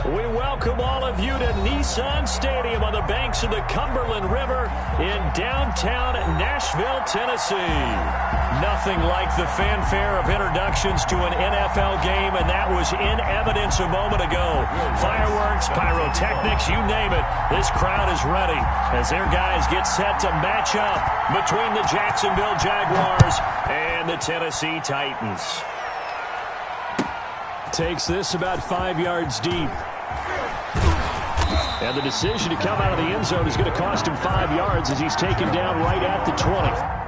We welcome all of you to Nissan Stadium on the banks of the Cumberland River in downtown Nashville, Tennessee. Nothing like the fanfare of introductions to an NFL game, and that was in evidence a moment ago. Fireworks, pyrotechnics, you name it. This crowd is ready as their guys get set to match up between the Jacksonville Jaguars and the Tennessee Titans. Takes this about 5 yards deep. And the decision to come out of the end zone is going to cost him 5 yards as he's taken down right at the 20.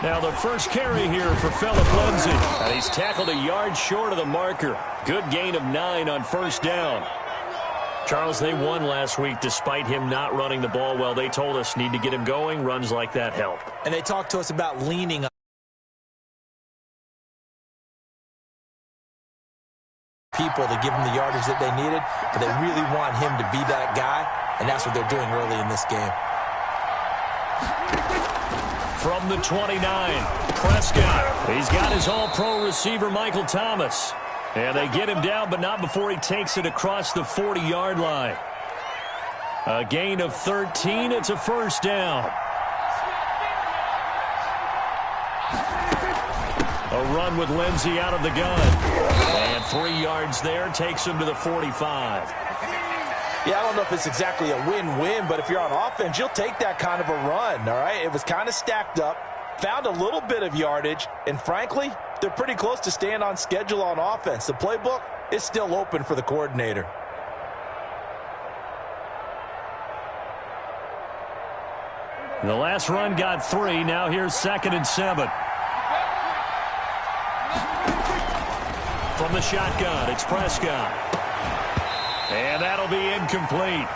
Now the first carry here for Phillip Lindsay. And he's tackled a yard short of the marker. Good gain of 9 on first down. Charles, they won last week despite him not running the ball well. They told us need to get him going. Runs like that help. And they talked to us about leaning on people to give him the yardage that they needed, but they really want him to be that guy, and that's what they're doing early in this game. From the 29, Prescott. He's got his all-pro receiver, Michael Thomas. And they get him down, but not before he takes it across the 40-yard line. A gain of 13. It's a first down. A run with Lindsay out of the gun. And 3 yards there takes him to the 45. Yeah, I don't know if it's exactly a win-win, but if you're on offense, you'll take that kind of a run, all right? It was kind of stacked up, found a little bit of yardage, and frankly, they're pretty close to staying on schedule on offense. The playbook is still open for the coordinator. The last run got 3. Now here's 2nd and 7. From the shotgun, it's Prescott. And that'll be incomplete.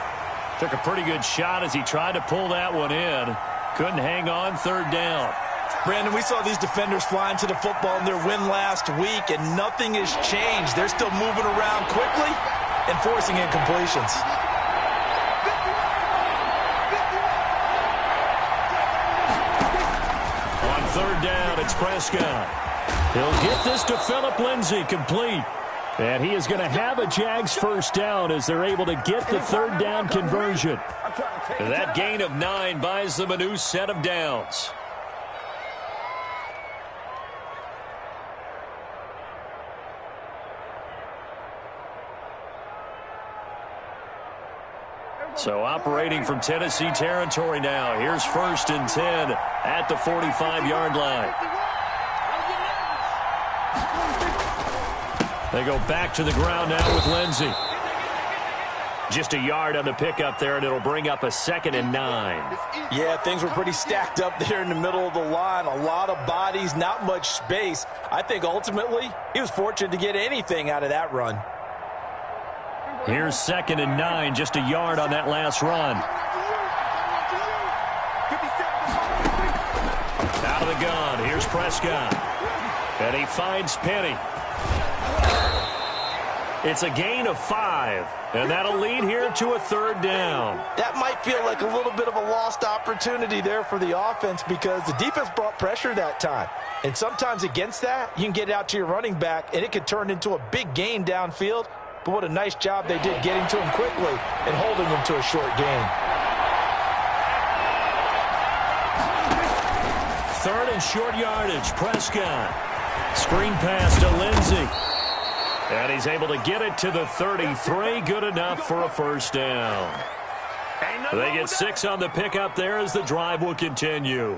Took a pretty good shot as he tried to pull that one in. Couldn't hang on, 3rd down. Brandon, we saw these defenders flying to the football in their win last week, and nothing has changed. They're still moving around quickly and forcing incompletions. On 3rd down, it's Prescott. He'll get this to Phillip Lindsay, complete. And he is going to have a Jags first down as they're able to get the 3rd down conversion. That gain of 9 buys them a new set of downs. So operating from Tennessee territory now. Here's 1st and 10 at the 45-yard line. They go back to the ground now with Lindsay. Just a yard on the pickup there, and it'll bring up a 2nd and 9. Yeah, things were pretty stacked up there in the middle of the line. A lot of bodies, not much space. I think ultimately he was fortunate to get anything out of that run. Here's 2nd and 9, just a yard on that last run. Out of the gun, here's Prescott. And he finds Penny. It's a gain of 5, and that'll lead here to a 3rd down. That might feel like a little bit of a lost opportunity there for the offense because the defense brought pressure that time. And sometimes against that, you can get it out to your running back, and it could turn into a big gain downfield. But what a nice job they did getting to him quickly and holding him to a short gain. 3rd and short yardage, Prescott. Screen pass to Lindsey. And he's able to get it to the 33. Good enough for a 1st down. They get 6 on the pickup there as the drive will continue.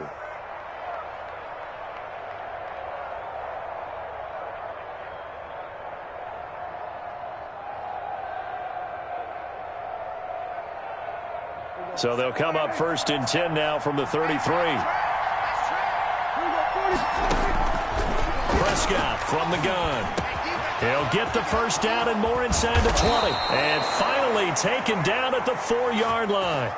So they'll come up 1st and 10 now from the 33. Prescott from the gun. He'll get the 1st down and more inside the 20. And finally taken down at the 4-yard line.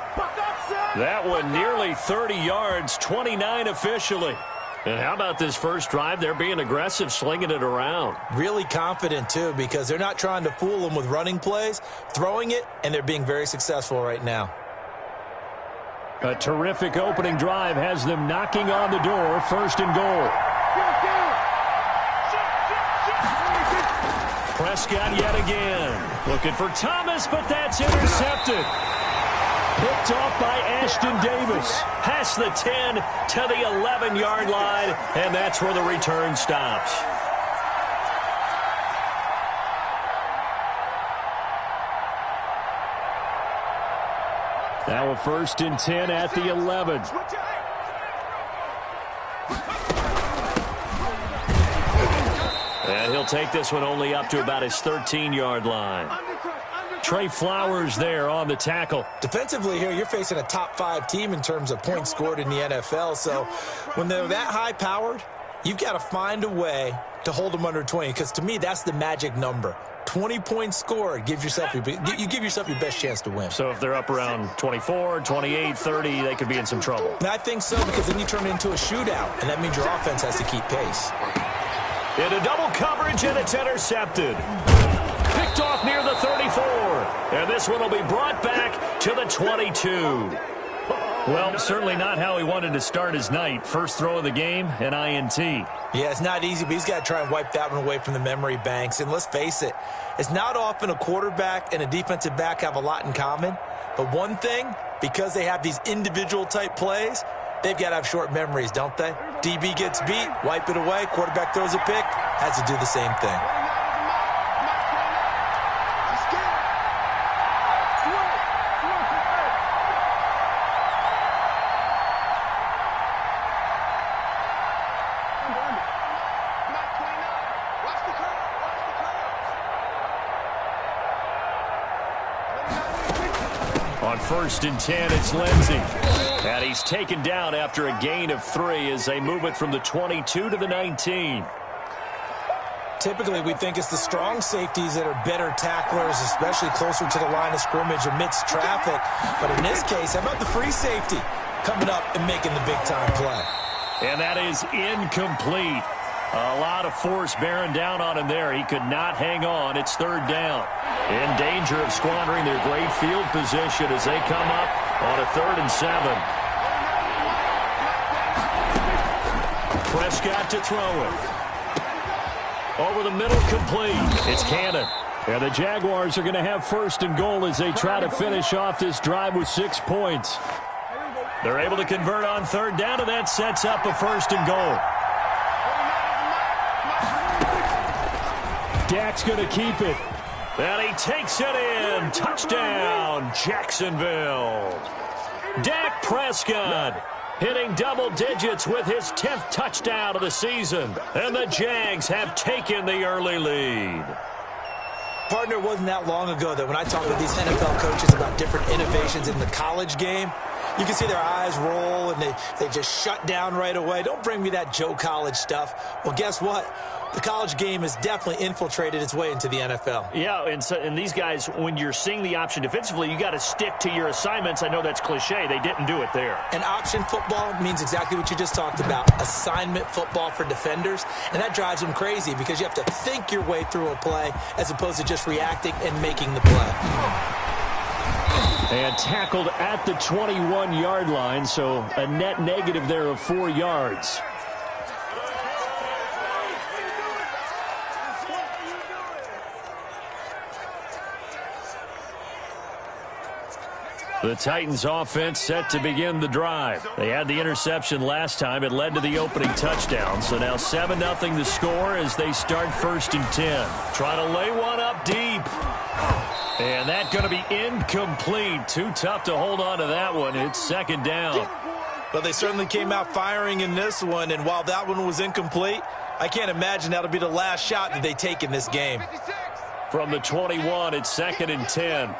That one nearly 30 yards, 29 officially. And how about this first drive? They're being aggressive, slinging it around. Really confident, too, because they're not trying to fool them with running plays, throwing it, and they're being very successful right now. A terrific opening drive has them knocking on the door, 1st and goal. Prescott yet again. Looking for Thomas, but that's intercepted. Picked off by Ashton Davis. Past the 10 to the 11-yard line, and that's where the return stops. Now a 1st and 10 at the 11. And he'll take this one only up to about his 13-yard line. Trey Flowers there on the tackle. Defensively here, you're facing a top-5 team in terms of points scored in the NFL. So when they're that high-powered, you've got to find a way to hold them under 20. Because to me, that's the magic number. 20 points scored gives yourself you give yourself your best chance to win. So if they're up around 24, 28, 30, they could be in some trouble. And I think so, because then you turn it into a shootout, and that means your offense has to keep pace. Into double coverage, and it's intercepted. Picked off near the 34. And this one will be brought back to the 22. Well, certainly not how he wanted to start his night. First throw of the game, an INT. Yeah, it's not easy, but he's got to try and wipe that one away from the memory banks. And let's face it, it's not often a quarterback and a defensive back have a lot in common. But one thing, because they have these individual type plays, they've got to have short memories, don't they? DB gets beat, wipe it away, quarterback throws a pick, has to do the same thing. On 1st and 10, it's Lindsey. And he's taken down after a gain of 3 as they move it from the 22 to the 19. Typically, we think it's the strong safeties that are better tacklers, especially closer to the line of scrimmage amidst traffic. But in this case, how about the free safety coming up and making the big-time play? And that is incomplete. A lot of force bearing down on him there. He could not hang on. It's 3rd down. In danger of squandering their great field position as they come up on a 3rd and 7. Prescott to throw it. Over the middle, complete. It's Cannon. And the Jaguars are going to have 1st and goal as they try to finish off this drive with 6 points. They're able to convert on 3rd down, and that sets up a 1st and goal. Dak's going to keep it. And he takes it in. Touchdown, Jacksonville. Dak Prescott hitting double digits with his 10th touchdown of the season. And the Jags have taken the early lead. Partner, it wasn't that long ago that when I talk with these NFL coaches about different innovations in the college game, you can see their eyes roll and they just shut down right away. Don't bring me that Joe College stuff. Well, guess what? The college game has definitely infiltrated its way into the NFL. Yeah, and these guys, when you're seeing the option defensively, you got to stick to your assignments. I know that's cliche. They didn't do it there. And option football means exactly what you just talked about, assignment football for defenders. And that drives them crazy because you have to think your way through a play as opposed to just reacting and making the play. And tackled at the 21-yard line, so a net negative there of 4 yards. The Titans offense set to begin the drive. They had the interception last time. It led to the opening touchdown. So now 7-0 the score as they start 1st and 10. Try to lay one up deep. And that's going to be incomplete. Too tough to hold on to that one. It's 2nd down. Well, they certainly came out firing in this one. And while that one was incomplete, I can't imagine that'll be the last shot that they take in this game. From the 21, it's 2nd and 10.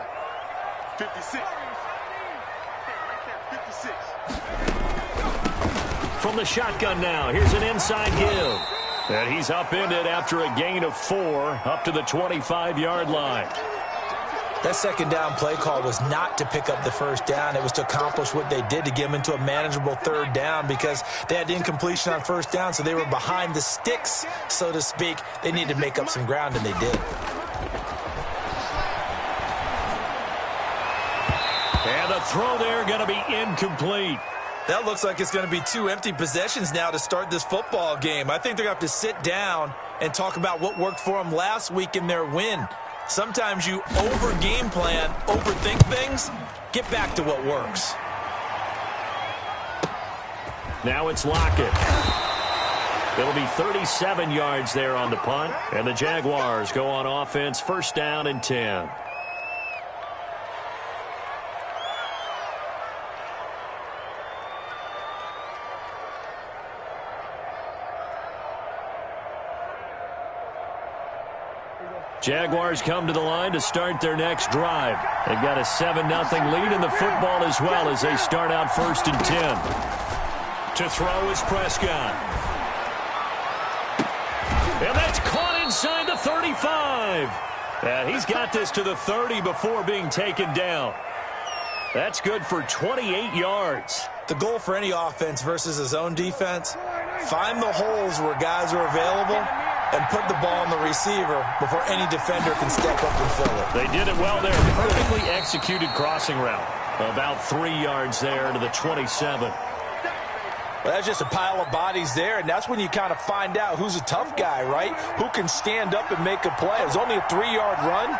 56. From the shotgun now, here's an inside give. And he's upended after a gain of 4 up to the 25-yard line. That 2nd down play call was not to pick up the 1st down. It was to accomplish what they did to get them into a manageable 3rd down because they had incompletion on 1st down, so they were behind the sticks, so to speak. They needed to make up some ground, and they did. And the throw there going to be incomplete. That looks like it's going to be 2 empty possessions now to start this football game. I think they're going to have to sit down and talk about what worked for them last week in their win. Sometimes you over-game plan, overthink things, get back to what works. Now it's Lockett. It'll be 37 yards there on the punt, and the Jaguars go on offense 1st down and 10. Jaguars come to the line to start their next drive. They've got a 7-0 lead in the football as well as they start out 1st and 10. To throw is Prescott. And that's caught inside the 35. And he's got this to the 30 before being taken down. That's good for 28 yards. The goal for any offense versus his own defense, find the holes where guys are available and put the ball on the receiver before any defender can step up and fill it. They did it well there. Perfectly executed crossing route. About 3 yards there to the 27. Well, that's just a pile of bodies there, and that's when you kind of find out who's a tough guy, right? Who can stand up and make a play. It was only a 3-yard run,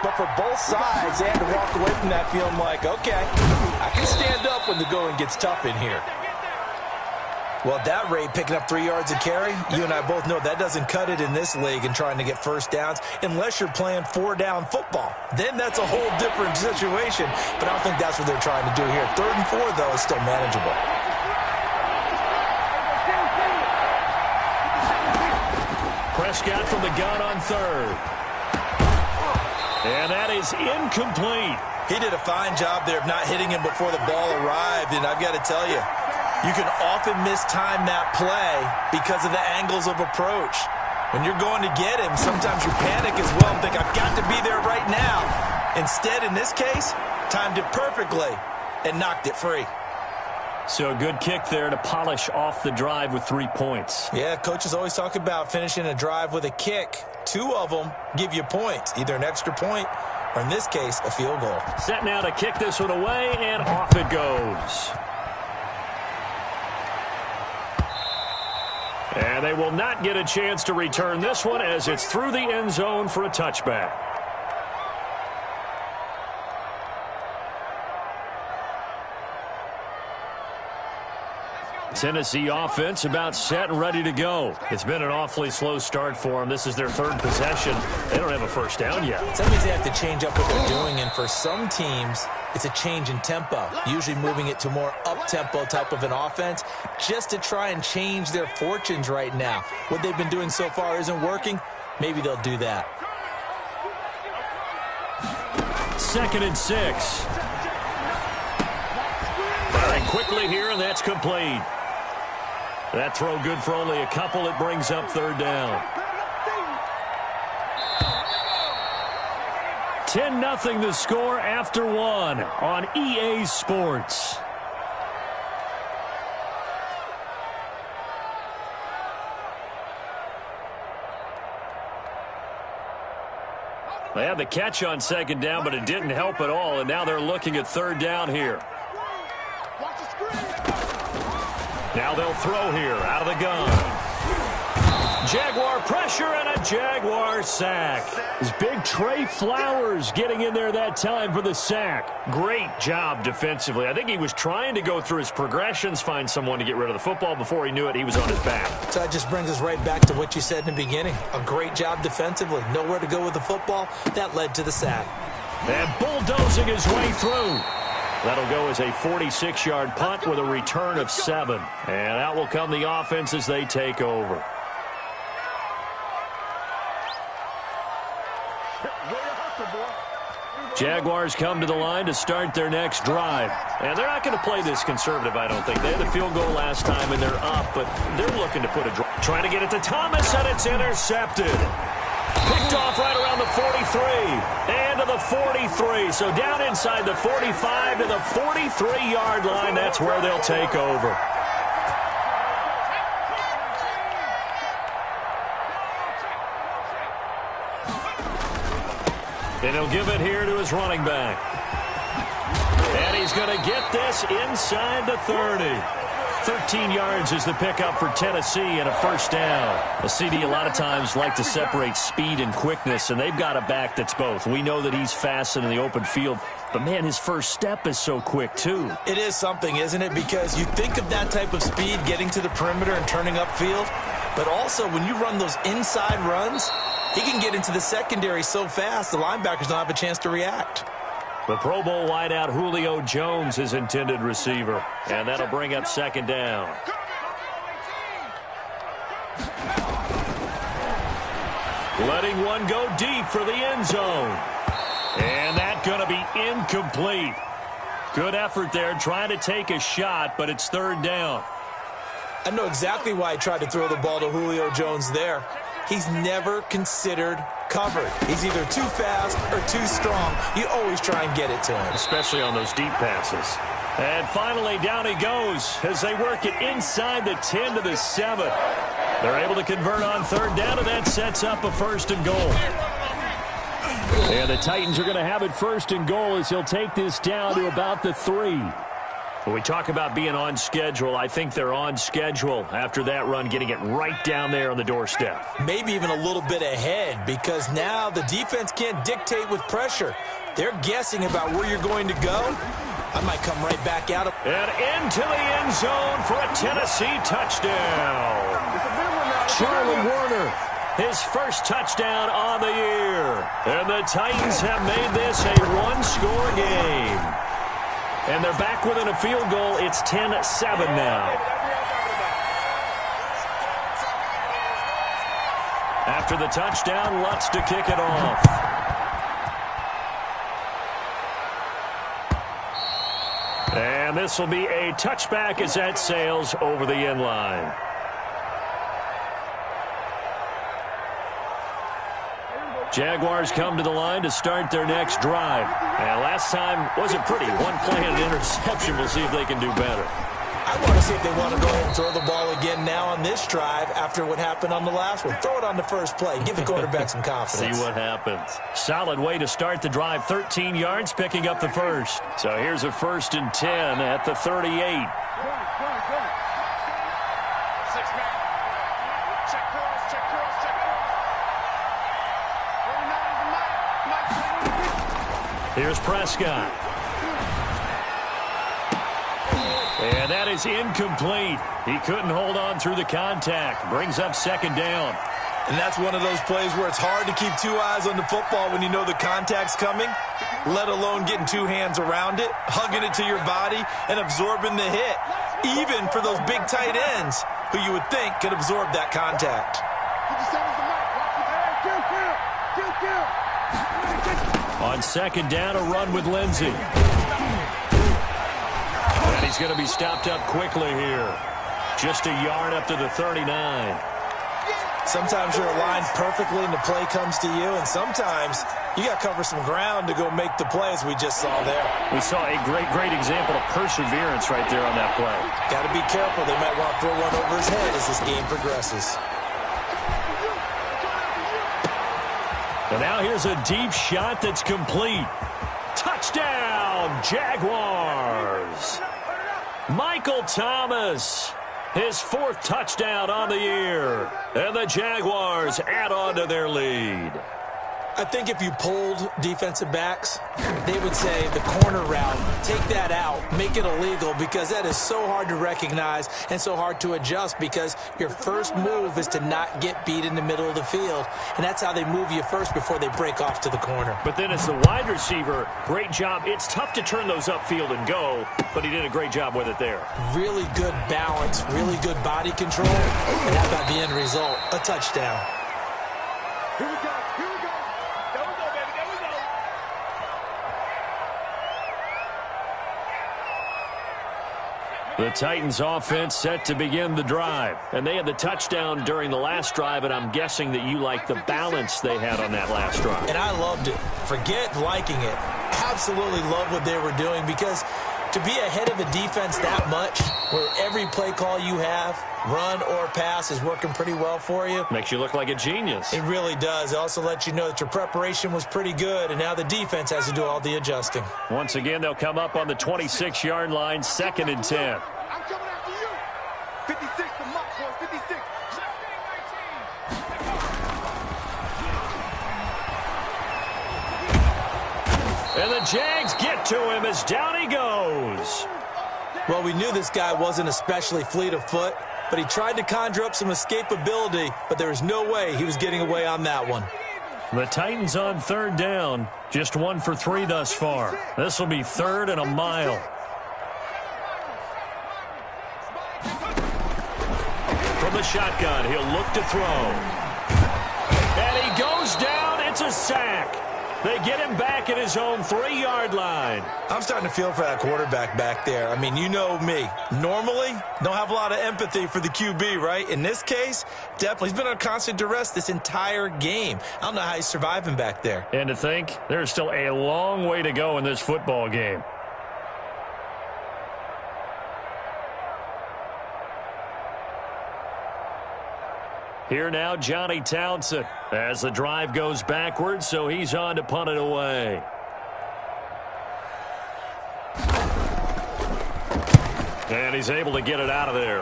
but for both sides, they had to walk away from that feeling like, okay, I can stand up when the going gets tough in here. Well, at that rate, picking up 3 yards a carry, you and I both know that doesn't cut it in this league and trying to get 1st downs unless you're playing 4-down football. Then that's a whole different situation, but I don't think that's what they're trying to do here. 3rd and 4, though, is still manageable. Prescott from the gun on 3rd. And that is incomplete. He did a fine job there of not hitting him before the ball arrived, and I've got to tell you, you can often mistime that play because of the angles of approach. When you're going to get him, sometimes you panic as well and think, I've got to be there right now. Instead, in this case, timed it perfectly and knocked it free. So a good kick there to polish off the drive with 3 points. Yeah, coaches always talk about finishing a drive with a kick. 2 of them give you points, either an extra point or, in this case, a field goal. Set now to kick this one away, and off it goes. And they will not get a chance to return this one as it's through the end zone for a touchback. Tennessee offense about set and ready to go. It's been an awfully slow start for them. This is their 3rd possession. They don't have a 1st down yet. That means they have to change up what they're doing, and for some teams, it's a change in tempo, usually moving it to more up-tempo type of an offense just to try and change their fortunes right now. What they've been doing so far isn't working. Maybe they'll do that. 2nd and 6. Firing quickly here, and that's complete. That throw good for only a couple. It brings up 3rd down. 10-0 the score after 1 on EA Sports. They had the catch on 2nd down, but it didn't help at all, and now they're looking at 3rd down here. Now they'll throw here out of the gun. Jaguar pressure and a Jaguar sack. It's big Trey Flowers getting in there that time for the sack. Great job defensively. I think he was trying to go through his progressions, find someone to get rid of the football. Before he knew it, he was on his back. So that just brings us right back to what you said in the beginning. A great job defensively. Nowhere to go with the football. That led to the sack. And bulldozing his way through. That'll go as a 46-yard punt with a return of 7. And out will come the offense as they take over. Jaguars come to the line to start their next drive. And they're not going to play this conservative, I don't think. They had the field goal last time, and they're up, but they're looking to put a drive. Trying to get it to Thomas, and it's intercepted. Picked off right around the 43 and to the 43. So down inside the 45 to the 43-yard line. That's where they'll take over. And he'll give it here to his running back. And he's going to get this inside the 30. 13 yards is the pickup for Tennessee and a 1st down. A CD a lot of times like to separate speed and quickness, and they've got a back that's both. We know that he's fast in the open field, but, man, his first step is so quick, too. It is something, isn't it? Because you think of that type of speed getting to the perimeter and turning upfield, but also when you run those inside runs, he can get into the secondary so fast the linebackers don't have a chance to react. The Pro Bowl wideout Julio Jones is intended receiver, and that'll bring up 2nd down. Letting one go deep for the end zone. And that's going to be incomplete. Good effort there trying to take a shot, but it's 3rd down. I know exactly why he tried to throw the ball to Julio Jones there. He's never considered covered. He's either too fast or too strong. You always try and get it to him. Especially on those deep passes. And finally, down he goes as they work it inside the 10 to the 7. They're able to convert on 3rd down, and that sets up a 1st and goal. And the Titans are going to have it 1st and goal as he'll take this down to about the 3. When we talk about being on schedule, I think they're on schedule after that run, getting it right down there on the doorstep. Maybe even a little bit ahead, because now the defense can't dictate with pressure. They're guessing about where you're going to go. I might come right back out. And into the end zone for a Tennessee touchdown. Charlie Warner, his 1st touchdown on the year. And the Titans have made this a 1-score game. And they're back within a field goal. It's 10-7 now. After the touchdown, Lutz to kick it off. And this will be a touchback as that sails over the end line. Jaguars come to the line to start their next drive. And last time wasn't pretty. One play and an interception. We'll see if they can do better. I want to see if they want to go ahead and throw the ball again now on this drive after what happened on the last one. Throw it on the first play. Give the quarterback some confidence. See what happens. Solid way to start the drive. 13 yards, picking up the 1st. So here's a 1st and 10 at the 38. Here's Prescott. And that is incomplete. He couldn't hold on through the contact. Brings up 2nd down. And that's one of those plays where it's hard to keep 2 eyes on the football when you know the contact's coming, let alone getting 2 hands around it, hugging it to your body, and absorbing the hit. Even for those big tight ends who you would think could absorb that contact. On second down, a run with Lindsey. And he's going to be stopped up quickly here. Just a yard up to the 39. Sometimes you're aligned perfectly and the play comes to you, and sometimes you got to cover some ground to go make the play, as we just saw there. We saw a great example of perseverance right there on that play. Got to be careful. They might want to throw one over his head as this game progresses. And now here's a deep shot that's complete. Touchdown, Jaguars. Michael Thomas, his 4th touchdown on the year. And the Jaguars add on to their lead. I think if you polled defensive backs, they would say the corner route, take that out, make it illegal, because that is so hard to recognize and so hard to adjust, because your first move is to not get beat in the middle of the field, and that's how they move you first before they break off to the corner. But then as the wide receiver, great job. It's tough to turn those upfield and go, but he did a great job with it there. Really good balance, really good body control, and how about the end result? A touchdown. Here we go. The Titans offense set to begin the drive. And they had the touchdown during the last drive, and I'm guessing that you like the balance they had on that last drive. And I loved it. Forget liking it. Absolutely love what they were doing, because to be ahead of a defense that much, where every play call you have, run or pass, is working pretty well for you. Makes you look like a genius. It really does. It also lets you know that your preparation was pretty good, and now the defense has to do all the adjusting. Once again, they'll come up on the 26-yard line, 2nd and 10. I'm coming after you. 56 to Mark, boy. 56. And the Jags get to him as down he goes. Well, we knew this guy wasn't especially fleet of foot, but he tried to conjure up some escapability, but there was no way he was getting away on that one. The Titans on 3rd down, just 1 for 3 thus far. This will be 3rd and a mile. From the shotgun, he'll look to throw. And he goes down. It's a sack. They get him back at his own 3-yard line. I'm starting to feel for that quarterback back there. I mean, you know me. Normally, don't have a lot of empathy for the QB, right? In this case, definitely. He's been on constant duress this entire game. I don't know how he's surviving back there. And to think, there's still a long way to go in this football game. Here now, Johnny Townsend, as the drive goes backwards, so he's on to punt it away. And he's able to get it out of there.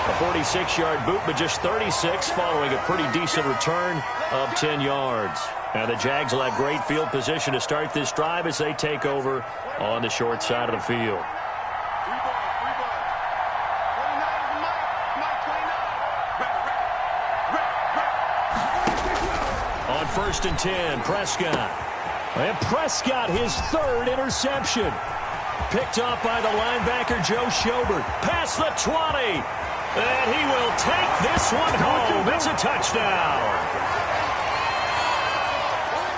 A 46-yard boot, but just 36 following a pretty decent return of 10 yards. Now the Jags will have great field position to start this drive as they take over on the short side of the field. On 1st and 10, Prescott. And Prescott, his 3rd interception. Picked off by the linebacker, Joe Schobert. Past the 20. And he will take this one home. It's a touchdown.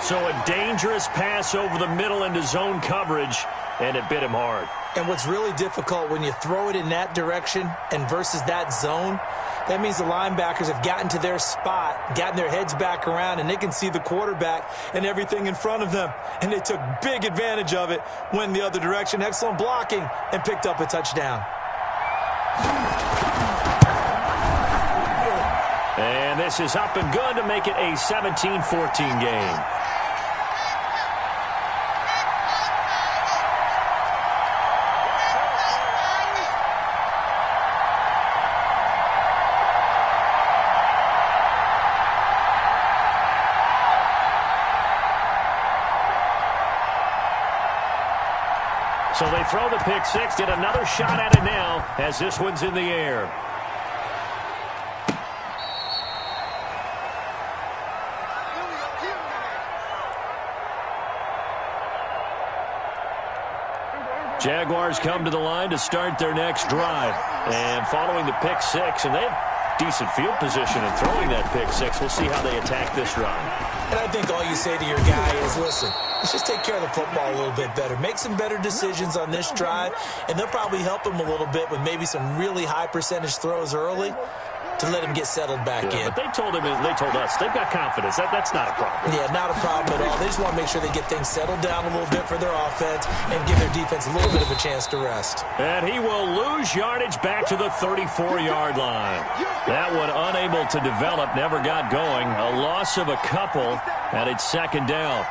So a dangerous pass over the middle into zone coverage, and it bit him hard. And what's really difficult when you throw it in that direction and versus that zone, that means the linebackers have gotten to their spot, gotten their heads back around, and they can see the quarterback and everything in front of them. And they took big advantage of it, went the other direction, excellent blocking, and picked up a touchdown. And this is up and good to make it a 17-14 game. So they throw the pick six, get another shot at it now as this one's in the air. Jaguars come to the line to start their next drive. And following the pick six, and they have decent field position in throwing that pick six. We'll see how they attack this run. And I think all you say to your guy is, listen, let's just take care of the football a little bit better. Make some better decisions on this drive, and they'll probably help him a little bit with maybe some really high percentage throws early to let him get settled back in. But they told us, they've got confidence. That's not a problem. Yeah, not a problem at all. They just want to make sure they get things settled down a little bit for their offense and give their defense a little bit of a chance to rest. And he will lose yardage back to the 34-yard line. That one unable to develop, never got going. A loss of a couple, and it's second down.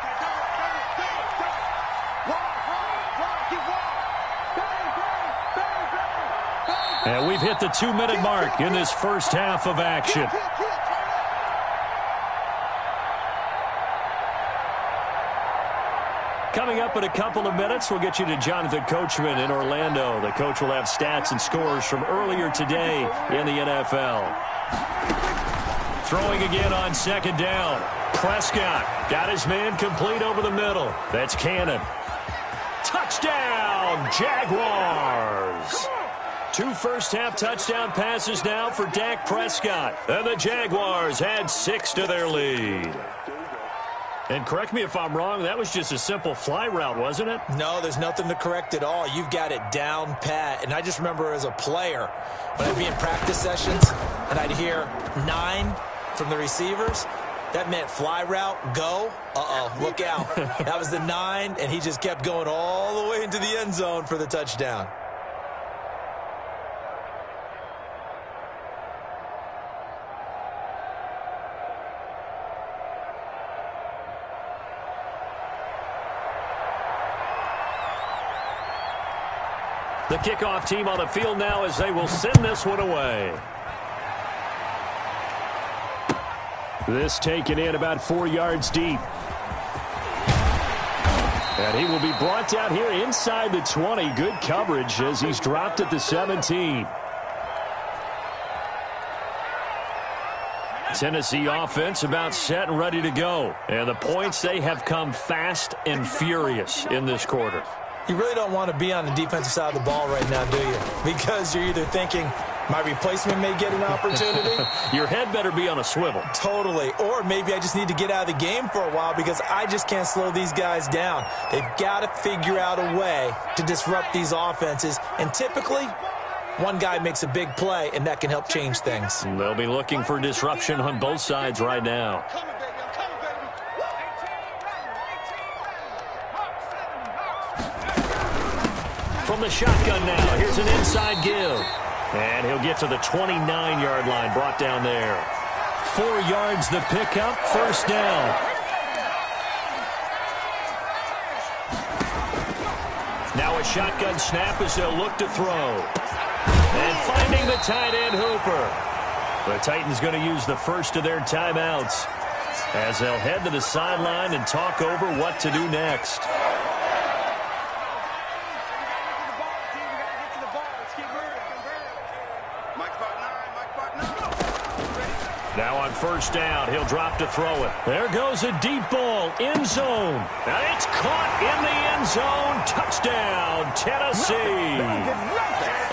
And we've hit the 2-minute mark in this first half of action. Coming up in a couple of minutes, we'll get you to Jonathan Coachman in Orlando. The coach will have stats and scores from earlier today in the NFL. Throwing again on second down. Prescott got his man complete over the middle. That's Cannon. Touchdown, Jaguars! 2 first-half touchdown passes now for Dak Prescott. And the Jaguars add 6 to their lead. And correct me if I'm wrong, that was just a simple fly route, wasn't it? No, there's nothing to correct at all. You've got it down pat. And I just remember as a player, when I'd be in practice sessions and I'd hear 9 from the receivers, that meant fly route, go. Uh-oh, look out. That was the 9, and he just kept going all the way into the end zone for the touchdown. The kickoff team on the field now as they will send this one away. This taken in about 4 yards deep. And he will be brought down here inside the 20. Good coverage as he's dropped at the 17. Tennessee offense about set and ready to go. And the points, they have come fast and furious in this quarter. You really don't want to be on the defensive side of the ball right now, do you? Because you're either thinking, my replacement may get an opportunity. Your head better be on a swivel. Totally. Or maybe I just need to get out of the game for a while because I just can't slow these guys down. They've got to figure out a way to disrupt these offenses. And typically, one guy makes a big play, and that can help change things. They'll be looking for disruption on both sides right now. From the shotgun now, here's an inside give. And he'll get to the 29-yard line, brought down there. 4 yards the pickup, first down. Now a shotgun snap as they'll look to throw. And finding the tight end Hooper. The Titans going to use the first of their timeouts as they'll head to the sideline and talk over what to do next. Now on first down, he'll drop to throw it. There goes a deep ball, end zone. And it's caught in the end zone. Touchdown, Tennessee.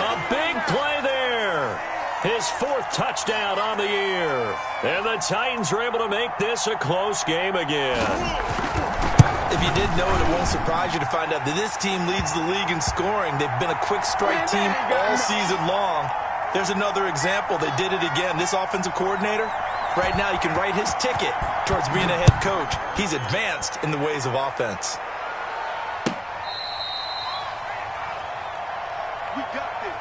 A big play there. His 4th touchdown on the year. And the Titans are able to make this a close game again. If you didn't know it, it won't surprise you to find out that this team leads the league in scoring. They've been a quick strike team all season long. There's another example. They did it again. This offensive coordinator, right now you can write his ticket towards being a head coach. He's advanced in the ways of offense. We got this.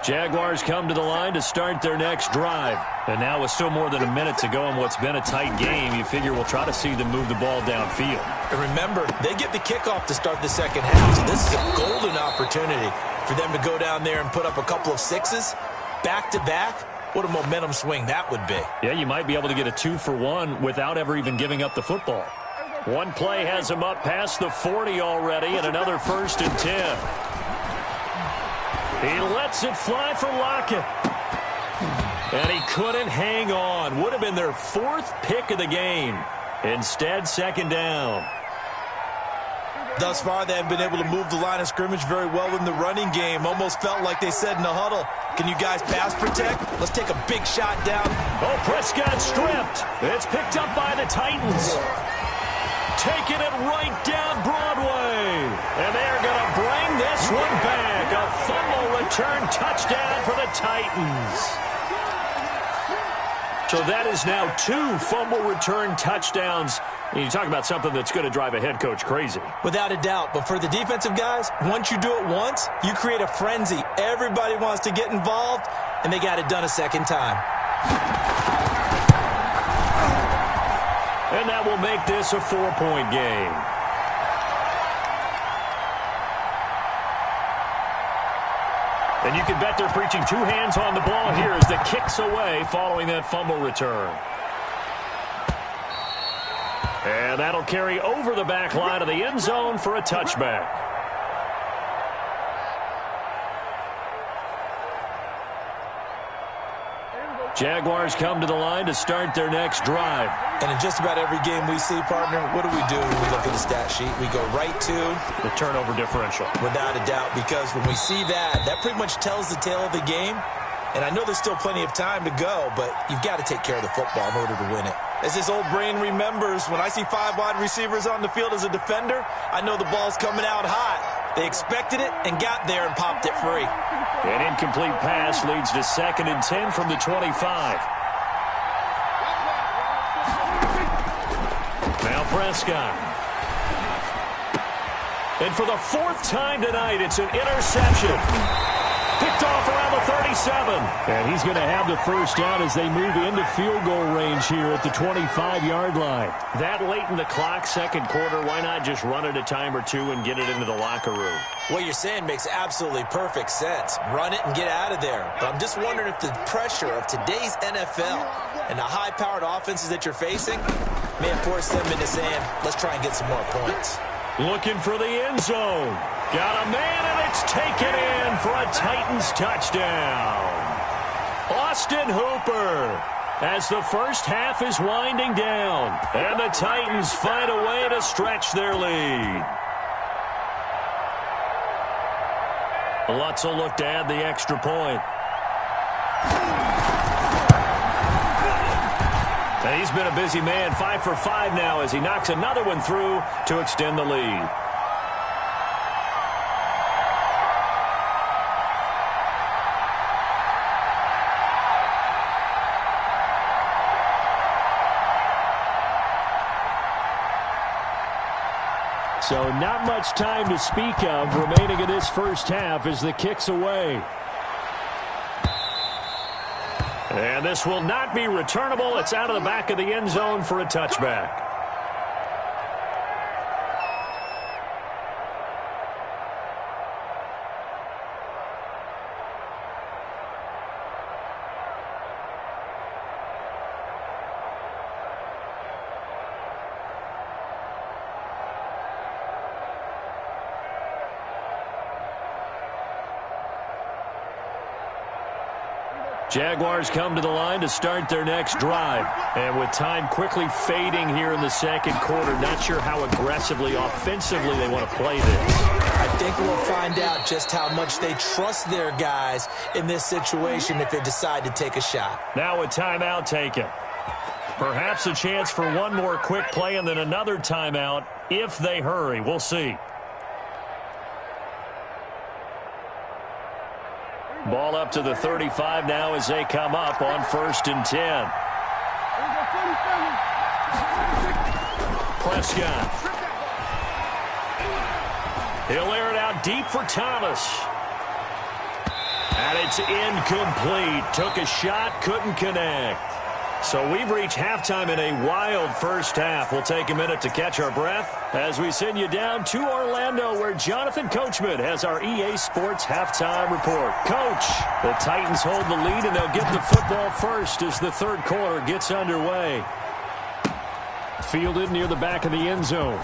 Jaguars come to the line to start their next drive. And now with still more than a minute to go in what's been a tight game, you figure we'll try to see them move the ball downfield. And remember, they get the kickoff to start the second half, so this is a golden opportunity for them to go down there and put up a couple of 6s back-to-back. What a momentum swing that would be. Yeah, you might be able to get a 2-for-1 without ever even giving up the football. One play has him up past the 40 already, and another 1st and 10. He lets it fly for Lockett. And he couldn't hang on. Would have been their 4th pick of the game. Instead, second down. Thus far, they haven't been able to move the line of scrimmage very well in the running game. Almost felt like they said in the huddle, can you guys pass protect? Let's take a big shot down. Oh, Prescott stripped. It's picked up by the Titans. Taking it right down Broadway. And they're going to bring this one back. A fumble return touchdown for the Titans. So that is now 2 fumble return touchdowns. And you talk about something that's going to drive a head coach crazy. Without a doubt. But for the defensive guys, once you do it once, you create a frenzy. Everybody wants to get involved, and they got it done a second time. And that will make this a 4-point game. And you can bet they're preaching 2 hands on the ball here as the kick's away following that fumble return. And that'll carry over the back line of the end zone for a touchback. Jaguars come to the line to start their next drive. And in just about every game we see, partner, what do we do when we look at the stat sheet? We go right to the turnover differential. Without a doubt, because when we see that, that pretty much tells the tale of the game. And I know there's still plenty of time to go, but you've got to take care of the football in order to win it. As this old brain remembers, when I see 5 wide receivers on the field as a defender, I know the ball's coming out hot. They expected it and got there and popped it free. An incomplete pass leads to 2nd and 10 from the 25. Now Prescott. And for the 4th time tonight, it's an interception. Picked off around the 37. And he's going to have the first down as they move into field goal range here at the 25-yard line. That late in the clock, second quarter, why not just run it a time or 2 and get it into the locker room? What you're saying makes absolutely perfect sense. Run it and get out of there. But I'm just wondering if the pressure of today's NFL and the high-powered offenses that you're facing may force them into saying, let's try and get some more points. Looking for the end zone. Got a man, and it's taken in for a Titans touchdown. Austin Hooper, as the first half is winding down. And the Titans find a way to stretch their lead. Lutz will look to add the extra point. And he's been a busy man, 5 for 5 now as he knocks another one through to extend the lead. So not much time to speak of remaining in this first half as the kick's away. And this will not be returnable. It's out of the back of the end zone for a touchback. Jaguars come to the line to start their next drive. And with time quickly fading here in the second quarter, not sure how aggressively, offensively they want to play this. I think we'll find out just how much they trust their guys in this situation if they decide to take a shot. Now a timeout taken. Perhaps a chance for one more quick play and then another timeout if they hurry. We'll see. Ball up to the 35 now as they come up on 1st and 10. Prescott. He'll air it out deep for Thomas. And it's incomplete. Took a shot, couldn't connect. So we've reached halftime in a wild first half. We'll take a minute to catch our breath as we send you down to Orlando where Jonathan Coachman has our EA Sports halftime report. Coach, the Titans hold the lead and they'll get the football first as the third quarter gets underway. Fielded near the back of the end zone.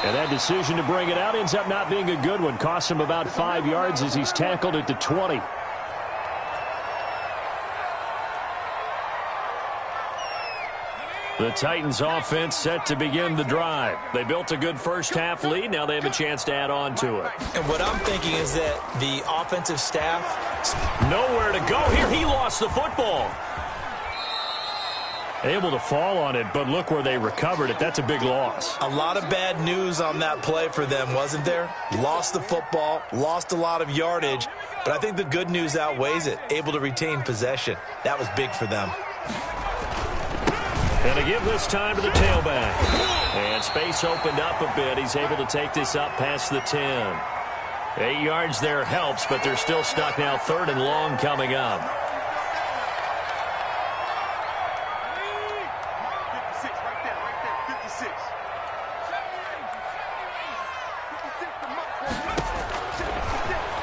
And that decision to bring it out ends up not being a good one. Costs him about 5 yards as he's tackled at the 20. The Titans offense set to begin the drive. They built a good first half lead. Now they have a chance to add on to it. And what I'm thinking is that the offensive staff... Nowhere to go here. He lost the football. Able to fall on it, but look where they recovered it. That's a big loss. A lot of bad news on that play for them, wasn't there? Lost the football, lost a lot of yardage, but I think the good news outweighs it. Able to retain possession. That was big for them. And to give this time to the tailback. And space opened up a bit. He's able to take this up past the 10. 8 yards there helps, but they're still stuck now. 3rd and long coming up.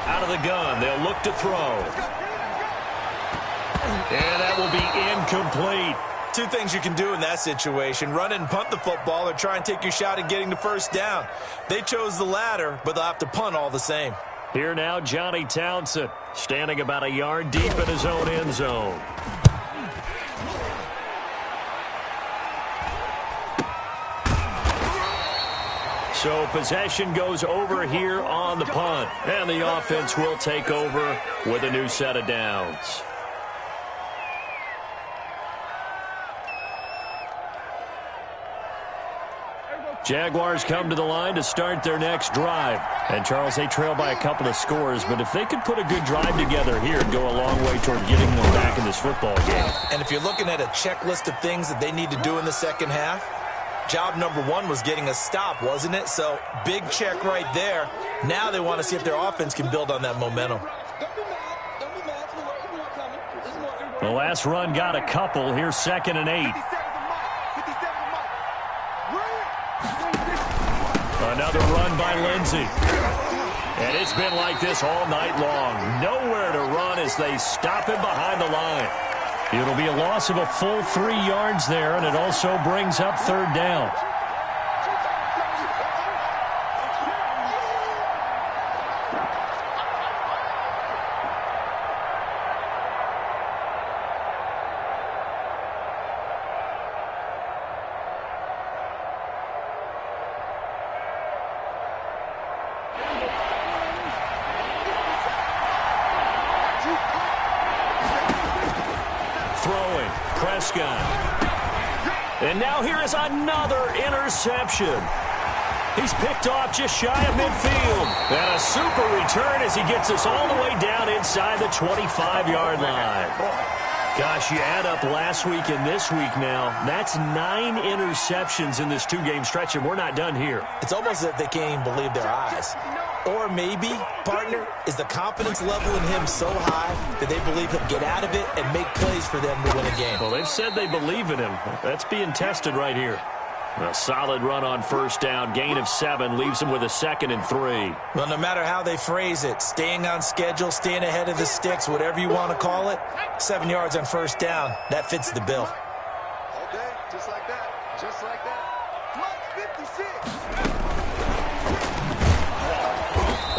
Out of the gun, they'll look to throw. And that will be incomplete. Two things you can do in that situation: run it and punt the football, or try and take your shot at getting the first down. They chose the latter, but they'll have to punt all the same. Here now, Johnny Townsend, standing about a yard deep in his own end zone. So possession goes over here on the punt, and the offense will take over with a new set of downs. Jaguars come to the line to start their next drive. And, Charles, they trail by a couple of scores, but if they could put a good drive together here, it'd go a long way toward getting them back in this football game. And if you're looking at a checklist of things that they need to do in the second half, job number 1 was getting a stop, wasn't it? So, big check right there. Now they want to see if their offense can build on that momentum. The last run got a couple. Here's 2nd and 8. Another run by Lindsey. And it's been like this all night long. Nowhere to run as they stop him behind the line. It'll be a loss of a full 3 yards there, and it also brings up 3rd down. And now here is another interception. He's picked off just shy of midfield. And a super return as he gets us all the way down inside the 25-yard line. Gosh, you add up last week and this week now, that's 9 interceptions in this 2-game stretch, and we're not done here. It's almost as if they can't even believe their eyes. Or maybe, partner, is the confidence level in him so high that they believe he'll get out of it and make plays for them to win a game. Well, they've said they believe in him. That's being tested right here. A solid run on 1st down. Gain of 7 leaves them with a 2nd and 3. Well, no matter how they phrase it, staying on schedule, staying ahead of the sticks, whatever you want to call it, 7 yards on 1st down, that fits the bill. Okay, just like that. Just like that. Clock 56.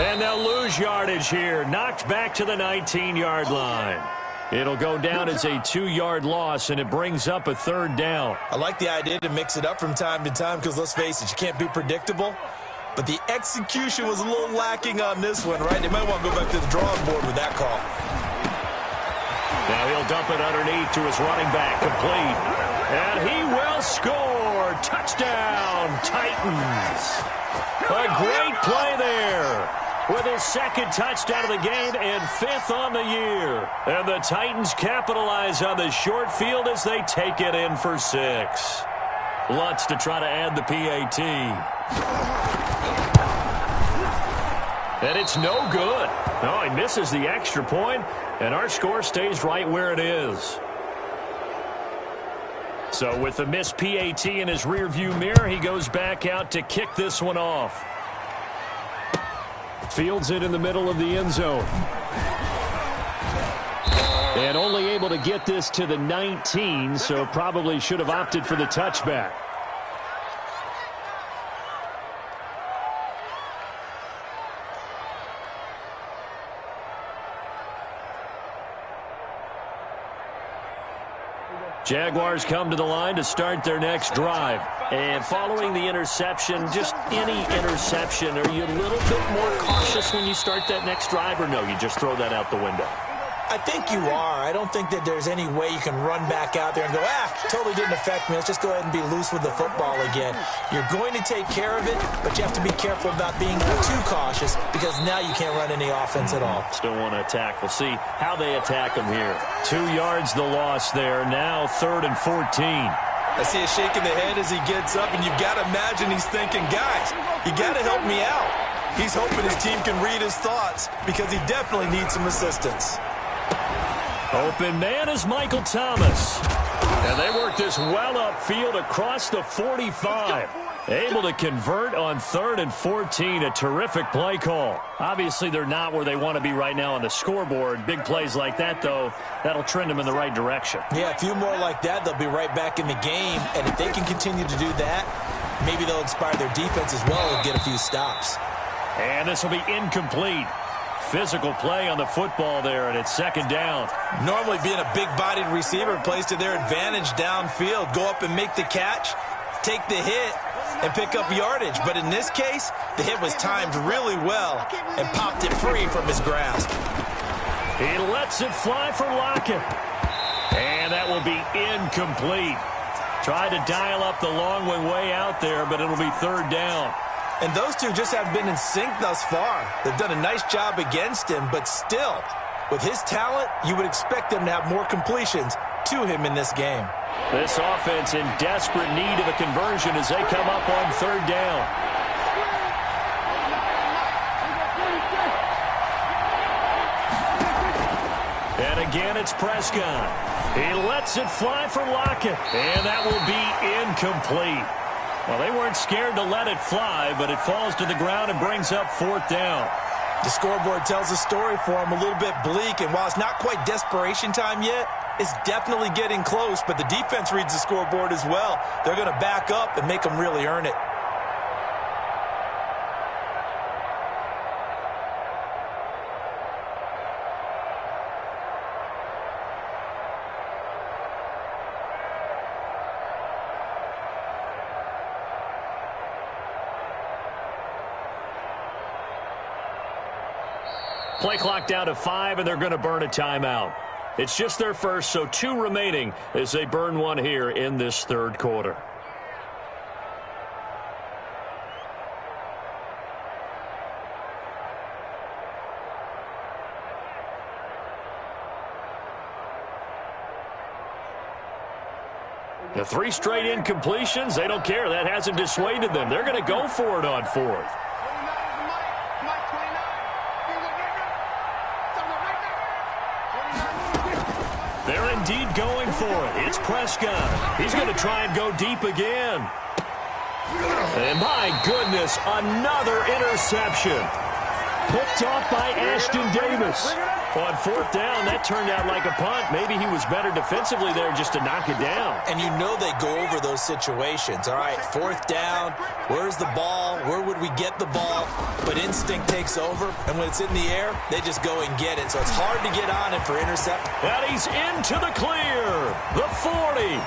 And they'll lose yardage here. Knocked back to the 19-yard line. It'll go down as a 2-yard loss, and it brings up a 3rd down. I like the idea to mix it up from time to time because, let's face it, you can't be predictable. But the execution was a little lacking on this one, right? They might want to go back to the drawing board with that call. Now he'll dump it underneath to his running back, complete. And he will score. Touchdown, Titans. A great play there. With his 2nd touchdown of the game and 5th on the year. And the Titans capitalize on the short field as they take it in for 6. Lutz to try to add the PAT. And it's no good. No, he misses the extra point, and our score stays right where it is. So with the missed PAT in his rearview mirror, he goes back out to kick this one off. Fields it in the middle of the end zone. And only able to get this to the 19, so probably should have opted for the touchback. Jaguars come to the line to start their next drive. And following the interception, just any interception, are you a little bit more cautious when you start that next drive, or no, you just throw that out the window? I think you are. I don't think that there's any way you can run back out there and go, totally didn't affect me. Let's just go ahead and be loose with the football again. You're going to take care of it, but you have to be careful about being too cautious because now you can't run any offense at all. Still want to attack. We'll see how they attack them here. 2 yards the loss there. Now 3rd and 14. I see a shake in the head as he gets up, and you've got to imagine he's thinking, guys, you got to help me out. He's hoping his team can read his thoughts because he definitely needs some assistance. Open man is Michael Thomas. And they work this well upfield across the 45. Able to convert on 3rd and 14. A terrific play call. Obviously, they're not where they want to be right now on the scoreboard. Big plays like that, though, that'll trend them in the right direction. Yeah, a few more like that, they'll be right back in the game. And if they can continue to do that, maybe they'll inspire their defense as well and get a few stops. And this will be incomplete. Physical play on the football there, and it's 2nd down. Normally being a big-bodied receiver plays to their advantage downfield. Go up and make the catch, take the hit, and pick up yardage. But in this case, the hit was timed really well and popped it free from his grasp. He lets it fly for Lockett. And that will be incomplete. Tried to dial up the long way out there, but it'll be 3rd down. And those two just have been in sync thus far. They've done a nice job against him, but still, with his talent, you would expect them to have more completions to him in this game. This offense in desperate need of a conversion as they come up on 3rd down. And again, it's Prescott. He lets it fly for Lockett, and that will be incomplete. Well, they weren't scared to let it fly, but it falls to the ground and brings up 4th down. The scoreboard tells a story for him, a little bit bleak, and while it's not quite desperation time yet, it's definitely getting close, but the defense reads the scoreboard as well. They're going to back up and make them really earn it. Play clock down to 5, and they're going to burn a timeout. It's just their first, so 2 remaining as they burn one here in this 3rd quarter. The 3 straight incompletions, they don't care. That hasn't dissuaded them. They're going to go for it on 4th. They're indeed going for it. It's Prescott. He's going to try and go deep again. And my goodness, another interception. Picked off by Ashton Davis. On 4th down, that turned out like a punt. Maybe he was better defensively there just to knock it down. And you know they go over those situations. All right, 4th down, where's the ball? Where would we get the ball? But instinct takes over, and when it's in the air, they just go and get it. So it's hard to get on him for intercept. And he's into the clear. The 40,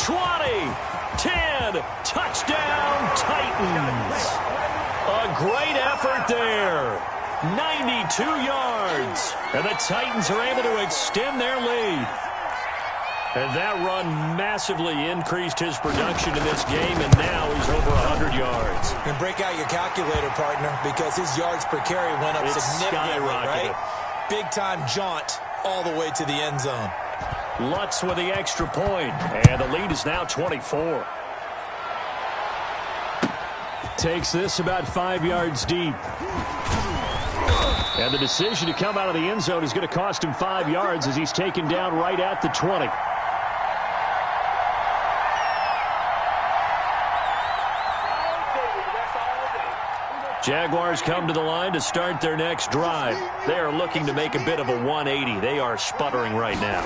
20, 10, touchdown Titans. A great effort there. 92 yards. And the Titans are able to extend their lead. And that run massively increased his production in this game, and now he's over 100 yards. And break out your calculator, partner, because his yards per carry went up significantly, right? Big-time jaunt all the way to the end zone. Lutz with the extra point, and the lead is now 24. Takes this about 5 yards deep. And the decision to come out of the end zone is going to cost him 5 yards as he's taken down right at the 20. Jaguars come to the line to start their next drive. They are looking to make a bit of a 180. They are sputtering right now.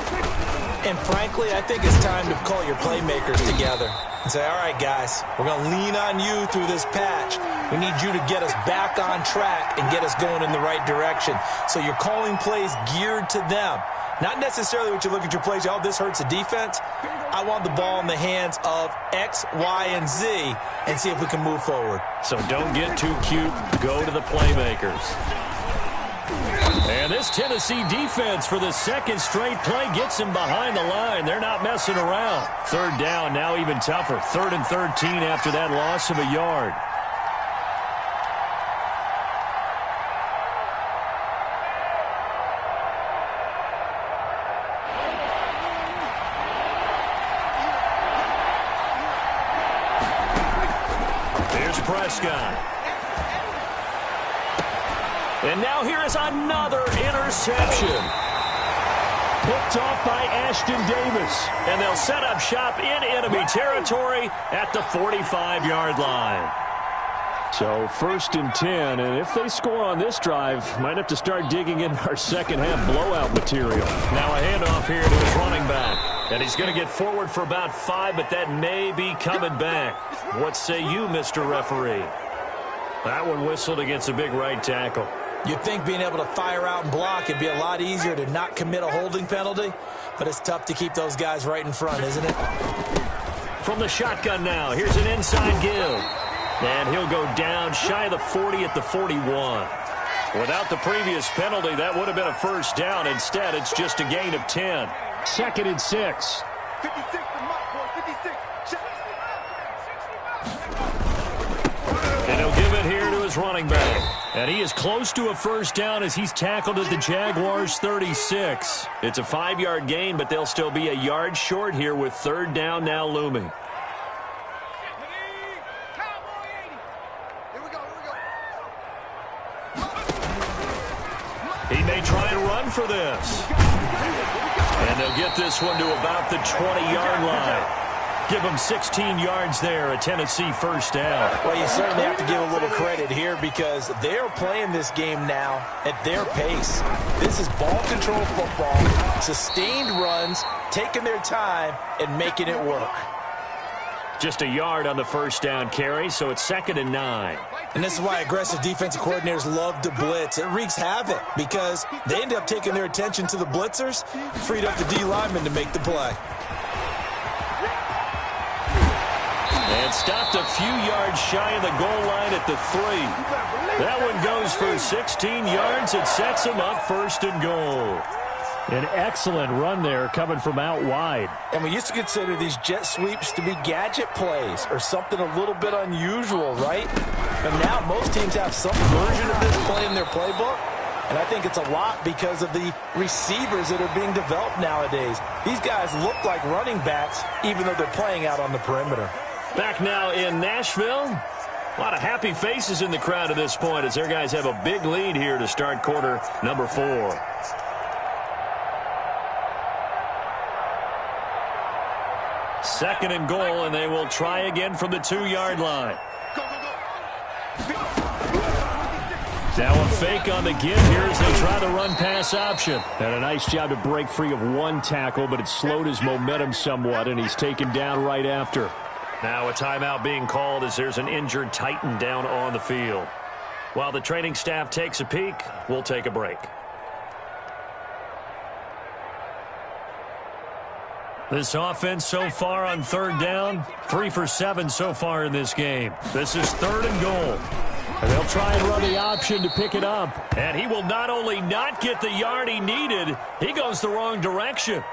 And frankly, I think it's time to call your playmakers together and say, all right, guys, we're going to lean on you through this patch. We need you to get us back on track and get us going in the right direction. So you're calling plays geared to them. Not necessarily what you look at your plays, oh, this hurts the defense. I want the ball in the hands of X, Y, and Z and see if we can move forward. So don't get too cute. Go to the playmakers. And this Tennessee defense for the second straight play gets him behind the line. They're not messing around. Third down, now even tougher. 3rd and 13 after that loss of a yard. Here's Prescott. And now here is another interception. Picked off by Ashton Davis. And they'll set up shop in enemy territory at the 45-yard line. So 1st and 10, and if they score on this drive, might have to start digging in our second-half blowout material. Now a handoff here to his running back. And he's going to get forward for about 5, but that may be coming back. What say you, Mr. Referee? That one whistled against a big right tackle. You'd think being able to fire out and block it'd be a lot easier to not commit a holding penalty, but it's tough to keep those guys right in front, isn't it? From the shotgun now, here's an inside give. And he'll go down shy of the 40 at the 41. Without the previous penalty, that would have been a first down. Instead, it's just a gain of 10. 2nd and 6. 56 to Mike, boy, 56. And he'll give it here to his running back. And he is close to a first down as he's tackled at the Jaguars' 36. It's a 5-yard gain, but they'll still be a yard short here with 3rd down now looming. He may try and run for this. And they'll get this one to about the 20-yard line. Give them 16 yards there, a Tennessee first down. Well, you certainly have to give a little credit here because they're playing this game now at their pace. This is ball control football, sustained runs, taking their time, and making it work. Just a yard on the first down carry, so it's 2nd and 9. And this is why aggressive defensive coordinators love to blitz. It wreaks havoc because they end up taking their attention to the blitzers, freed up the D lineman to make the play. And stopped a few yards shy of the goal line at the 3. That one goes for 16 yards. It sets him up 1st and goal. An excellent run there coming from out wide. And we used to consider these jet sweeps to be gadget plays or something a little bit unusual, right? But now most teams have some version of this play in their playbook. And I think it's a lot because of the receivers that are being developed nowadays. These guys look like running backs even though they're playing out on the perimeter. Back now in Nashville. A lot of happy faces in the crowd at this point as their guys have a big lead here to start quarter number 4. Second and goal, and they will try again from the 2-yard line. Now a fake on the give here as they try the run-pass option. And a nice job to break free of one tackle, but it slowed his momentum somewhat, and he's taken down right after. Now a timeout being called as there's an injured Titan down on the field. While the training staff takes a peek, we'll take a break. This offense so far on 3rd down, 3 for 7 so far in this game. This is 3rd and goal. And they'll try and run the option to pick it up. And he will not only not get the yard he needed, he goes the wrong direction.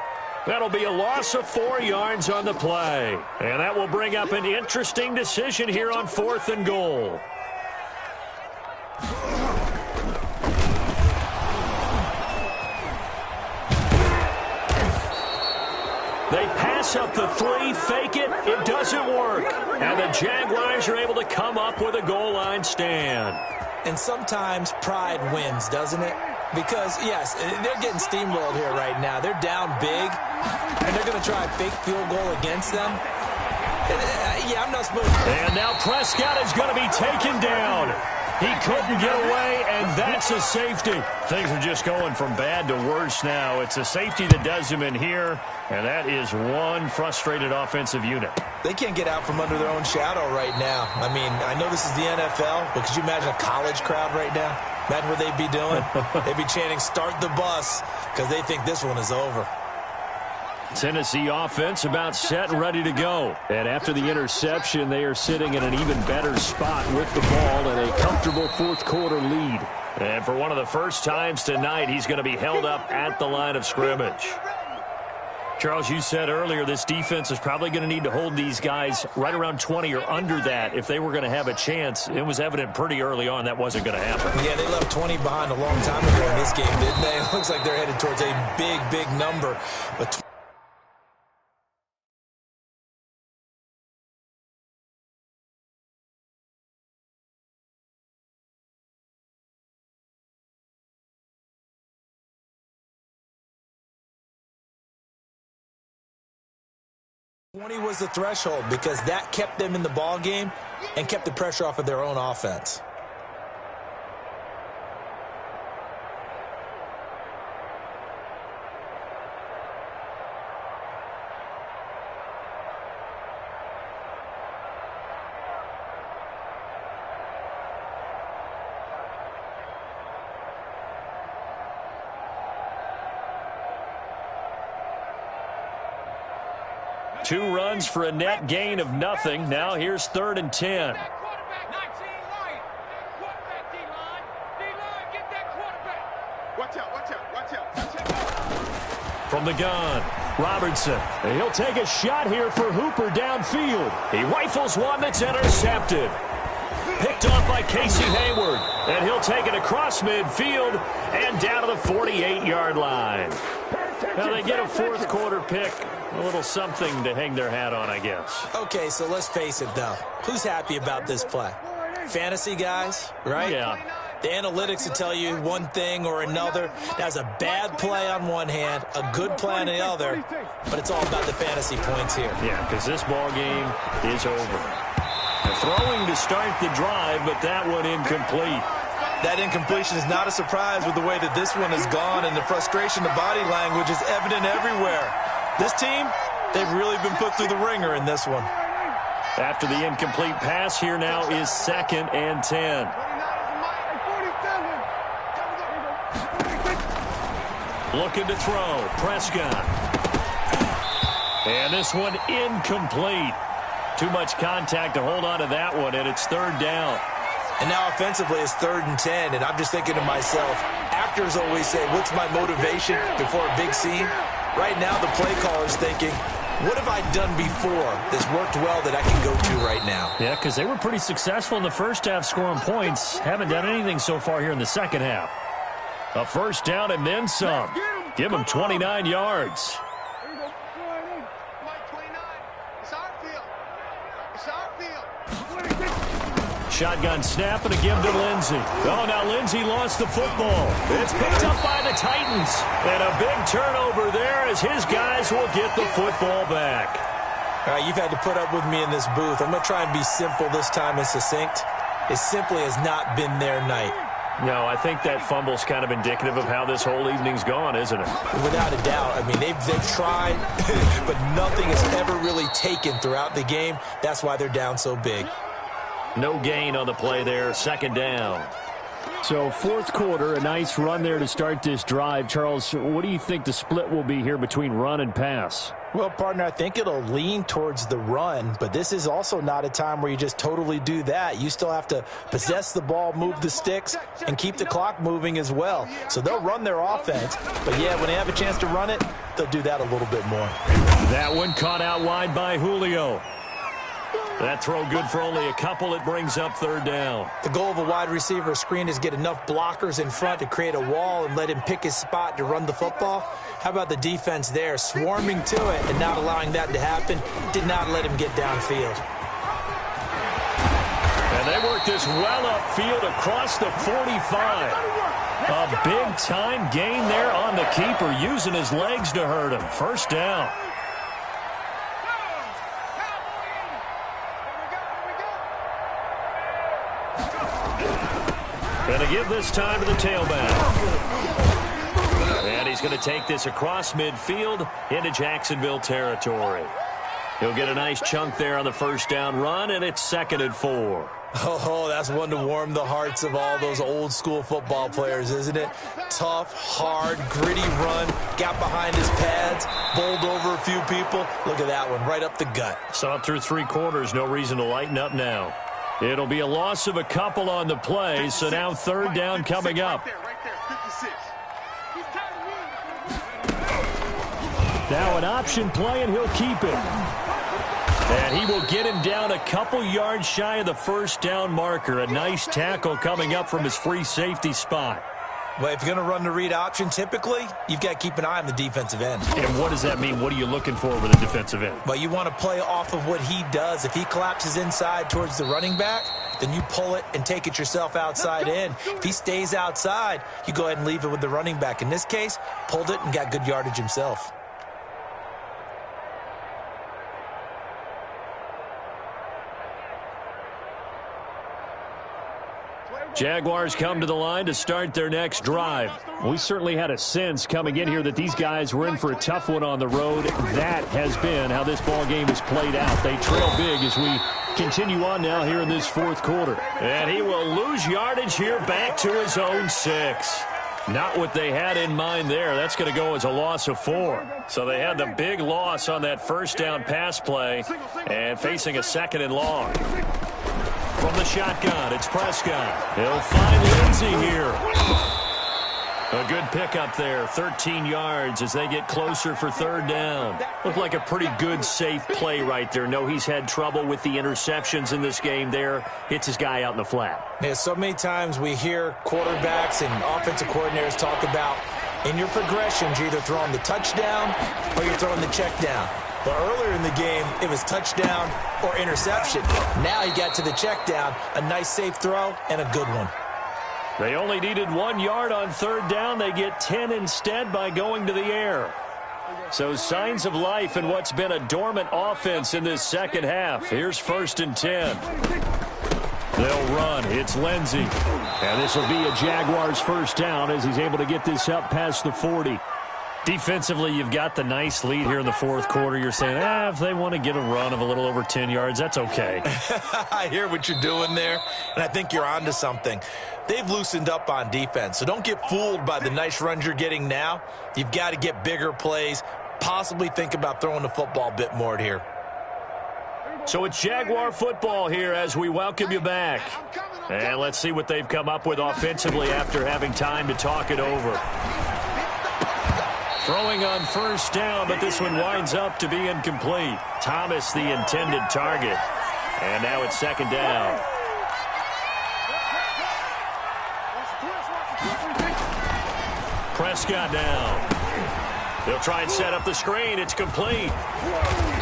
That'll be a loss of 4 yards on the play. And that will bring up an interesting decision here on 4th and goal. They pass up the 3, fake it, it doesn't work. And the Jaguars are able to come up with a goal line stand. And sometimes pride wins, doesn't it? Because, yes, they're getting steamrolled here right now. They're down big, and they're going to try a fake field goal against them. Yeah, I'm not supposed to. And now Prescott is going to be taken down. He couldn't get away, and that's a safety. Things are just going from bad to worse now. It's a safety that does him in here, and that is one frustrated offensive unit. They can't get out from under their own shadow right now. I mean, I know this is the NFL, but could you imagine a college crowd right now? Imagine what they'd be doing. They'd be chanting, "Start the bus," because they think this one is over. Tennessee offense about set and ready to go. And after the interception, they are sitting in an even better spot with the ball and a comfortable fourth-quarter lead. And for one of the first times tonight, he's going to be held up at the line of scrimmage. Charles, you said earlier this defense is probably going to need to hold these guys right around 20 or under that if they were going to have a chance. It was evident pretty early on that wasn't going to happen. Yeah, they left 20 behind a long time ago in this game, didn't they? It looks like they're headed towards a big, big number. But 20 was the threshold because that kept them in the ball game and kept the pressure off of their own offense. Two runs for a net gain of nothing. Now here's 3rd and 10. From the gun, Robertson. And he'll take a shot here for Hooper downfield. He rifles one that's intercepted. Picked off by Casey Hayward. And he'll take it across midfield and down to the 48-yard line. Now they get a fourth-quarter pick. A little something to hang their hat on, I guess. Okay, so let's face it, though. Who's happy about this play? Fantasy guys, right? Yeah. The analytics will tell you one thing or another. That's a bad play on one hand, a good play on the other, but it's all about the fantasy points here. Yeah, because this ball game is over. Throwing to start the drive, but that one incomplete. That incompletion is not a surprise with the way that this one has gone, and the frustration, the body language is evident everywhere. This team, they've really been put through the ringer in this one. After the incomplete pass, here now is 2nd and 10. Looking to throw, Prescott. And this one incomplete. Too much contact to hold on to that one, and it's 3rd down. And now offensively it's 3rd and 10, and I'm just thinking to myself, actors always say, what's my motivation before a big scene? Right now the play caller's thinking, what have I done before that's worked well that I can go to right now? Yeah, because they were pretty successful in the first half scoring points. Haven't done anything so far here in the second half. A first down and then some. Give them 29 yards. Shotgun snap and a give to Lindsey. Oh, now Lindsey lost the football. It's picked up by the Titans. And a big turnover there as his guys will get the football back. All right, you've had to put up with me in this booth. I'm going to try and be simple this time and succinct. It simply has not been their night. No, I think that fumble's kind of indicative of how this whole evening's gone, isn't it? Without a doubt. I mean, they've tried, but nothing has ever really taken throughout the game. That's why they're down so big. No gain on the play there, 2nd down. So, 4th quarter, a nice run there to start this drive. Charles, what do you think the split will be here between run and pass? Well, partner, I think it'll lean towards the run, but this is also not a time where you just totally do that. You still have to possess the ball, move the sticks, and keep the clock moving as well. So they'll run their offense, but yeah, when they have a chance to run it, they'll do that a little bit more. That one caught out wide by Julio. That throw good for only a couple. It brings up 3rd down. The goal of a wide receiver screen is get enough blockers in front to create a wall and let him pick his spot to run the football. How about the defense there, swarming to it and not allowing that to happen? Did not let him get downfield. And they work this well upfield across the 45. A big-time gain there on the keeper, using his legs to hurt him. 1st down. Going to give this time to the tailback. And he's going to take this across midfield into Jacksonville territory. He'll get a nice chunk there on the 1st down run, and it's 2nd and 4. Oh, that's one to warm the hearts of all those old school football players, isn't it? Tough, hard, gritty run, got behind his pads, bowled over a few people. Look at that one, right up the gut. Saw it through 3 quarters, no reason to lighten up now. It'll be a loss of a couple on the play, so now 3rd down coming up. Now an option play, and he'll keep it. And he will get him down a couple yards shy of the 1st down marker. A nice tackle coming up from his free safety spot. Well, if you're going to run the read option, typically, you've got to keep an eye on the defensive end. And what does that mean? What are you looking for with a defensive end? Well, you want to play off of what he does. If he collapses inside towards the running back, then you pull it and take it yourself outside in. If he stays outside, you go ahead and leave it with the running back. In this case, pulled it and got good yardage himself. Jaguars come to the line to start their next drive. We certainly had a sense coming in here that these guys were in for a tough one on the road. That has been how this ball game has played out. They trail big as we continue on now here in this 4th quarter. And he will lose yardage here back to his own 6. Not what they had in mind there. That's going to go as a loss of 4. So they had the big loss on that 1st down pass play and facing a 2nd and long. From the shotgun, it's Prescott. He'll find Lindsey here. A good pickup there, 13 yards as they get closer for 3rd down. Looked like a pretty good, safe play right there. No, he's had trouble with the interceptions in this game there. Hits his guy out in the flat. Yeah, so many times we hear quarterbacks and offensive coordinators talk about in your progressions, you're either throwing the touchdown or you're throwing the check down. But earlier in the game, it was touchdown or interception. Now he got to the check down, a nice safe throw, and a good one. They only needed 1 yard on 3rd down. They get 10 instead by going to the air. So signs of life in what's been a dormant offense in this 2nd half. Here's 1st and 10. They'll run. It's Lindsey. And this will be a Jaguars 1st down as he's able to get this up past the 40. Defensively, you've got the nice lead here in the 4th quarter. You're saying, if they want to get a run of a little over 10 yards, that's okay. I hear what you're doing there, and I think you're onto something. They've loosened up on defense, so don't get fooled by the nice runs you're getting now. You've got to get bigger plays, possibly think about throwing the football a bit more here. So it's Jaguar football here as we welcome you back. And let's see what they've come up with offensively after having time to talk it over. Throwing on 1st down, but this one winds up to be incomplete. Thomas, the intended target. And now it's 2nd down. Prescott down. They'll try and set up the screen. It's complete.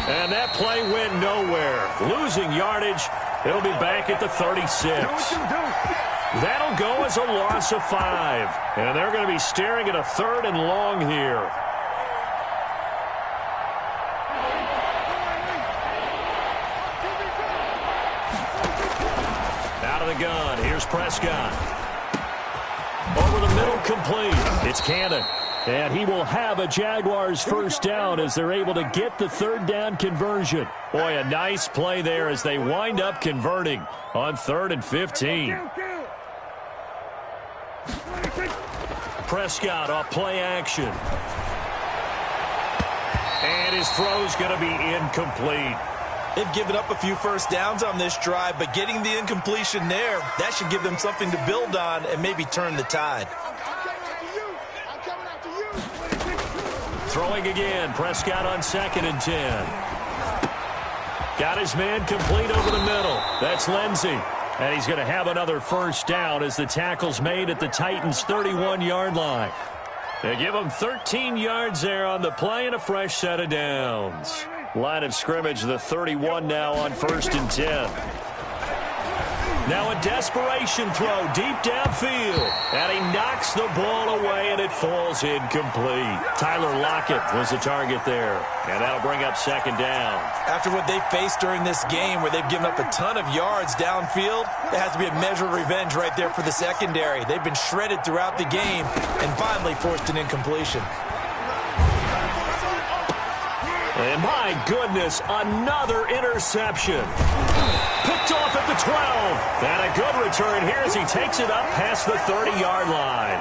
And that play went nowhere. Losing yardage. He'll be back at the 36. That'll go as a loss of 5. And they're going to be staring at a 3rd and long here. Out of the gun. Here's Prescott. Over the middle, complete. It's Cannon. And he will have a Jaguars 1st down as they're able to get the 3rd down conversion. Boy, a nice play there as they wind up converting on 3rd and 15. Prescott off play action. And his throw's going to be incomplete. They've given up a few 1st downs on this drive, but getting the incompletion there, that should give them something to build on and maybe turn the tide. Throwing again, Prescott on 2nd and 10. Got his man complete over the middle. That's Lindsey. And he's going to have another 1st down as the tackle's made at the Titans' 31-yard line. They give him 13 yards there on the play and a fresh set of downs. Line of scrimmage, the 31 now on 1st and 10. Now a desperation throw deep downfield. And he knocks the ball away, and it falls incomplete. Tyler Lockett was the target there. And that'll bring up 2nd down. After what they faced during this game where they've given up a ton of yards downfield, there has to be a measure of revenge right there for the secondary. They've been shredded throughout the game and finally forced an incompletion. And my goodness, another interception. Picked off at the 12. And a good return here as he takes it up past the 30-yard line.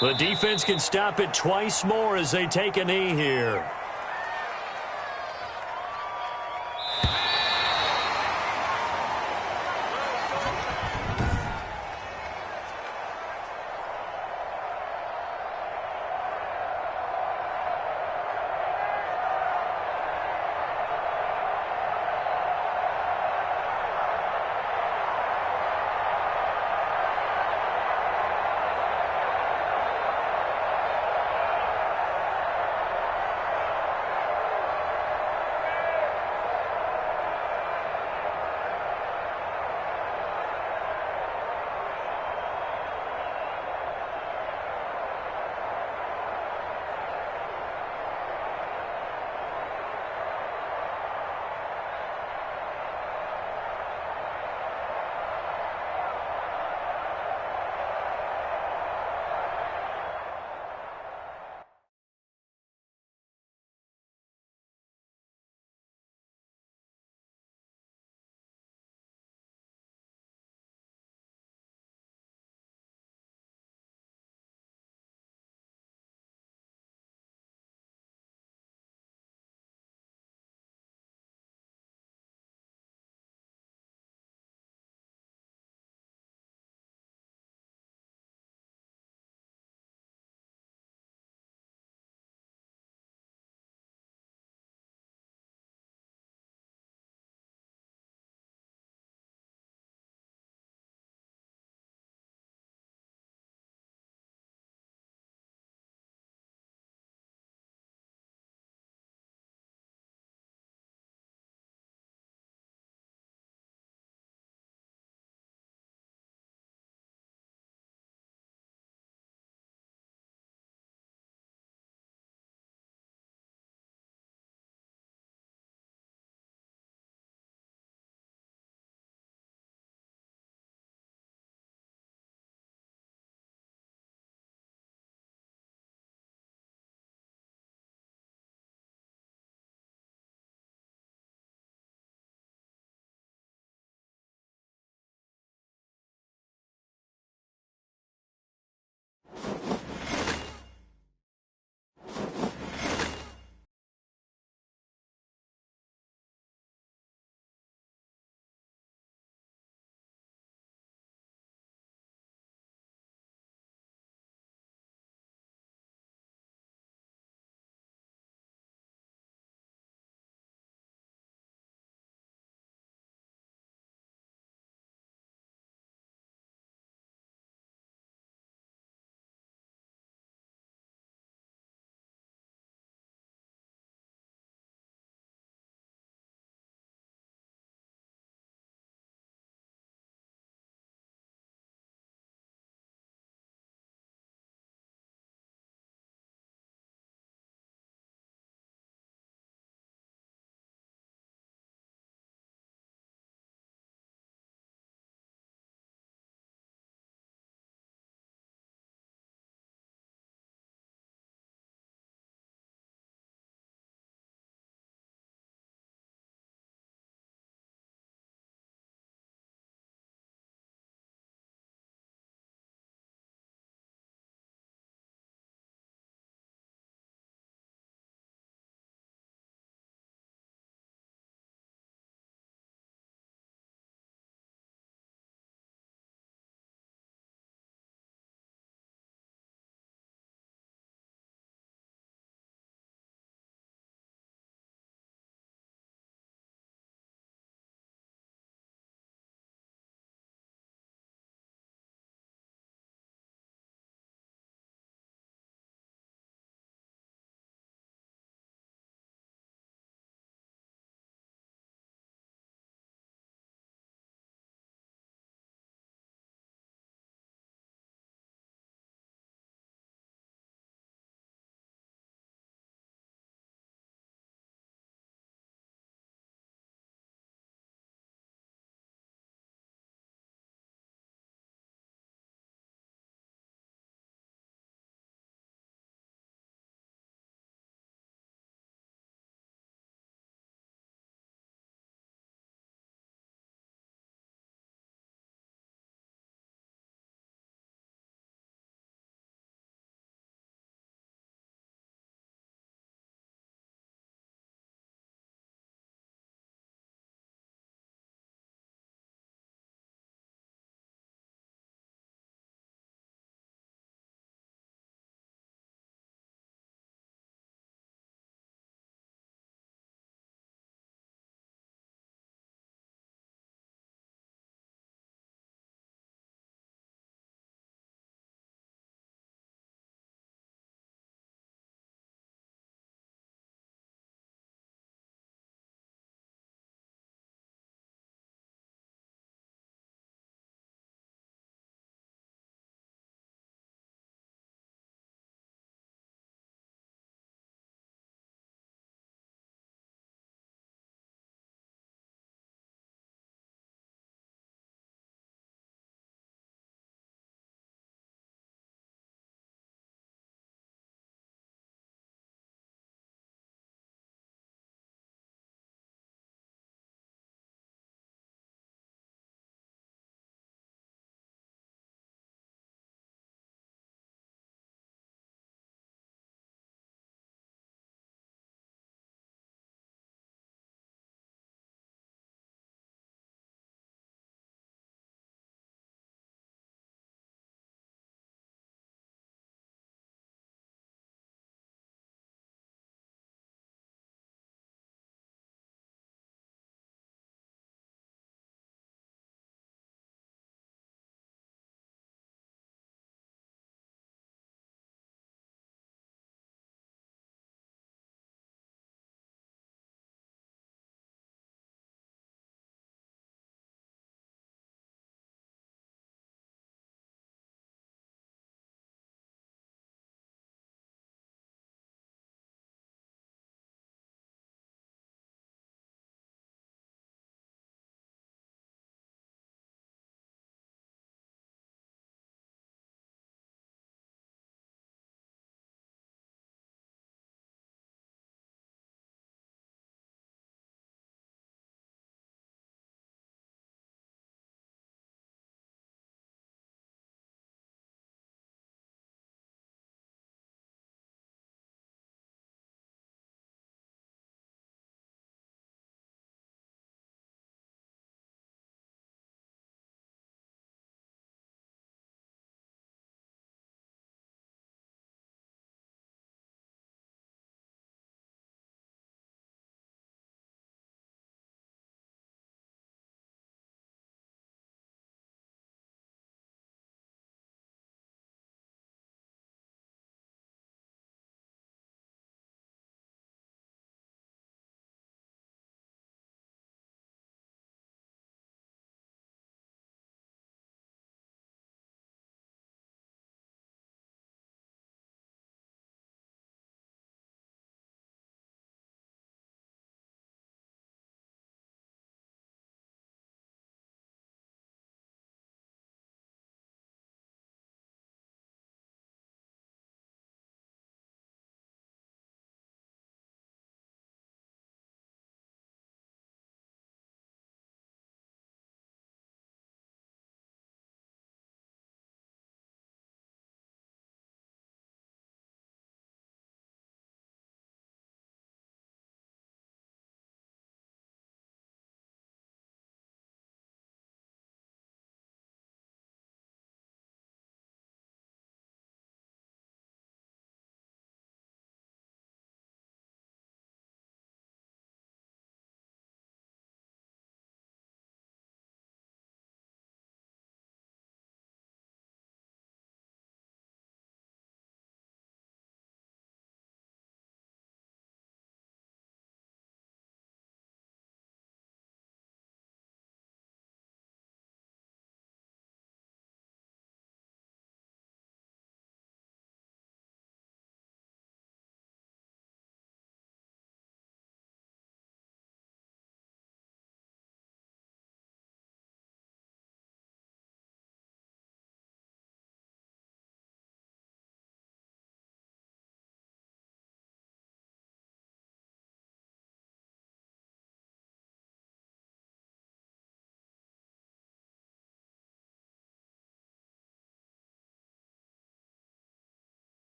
The defense can stop it twice more as they take a knee here.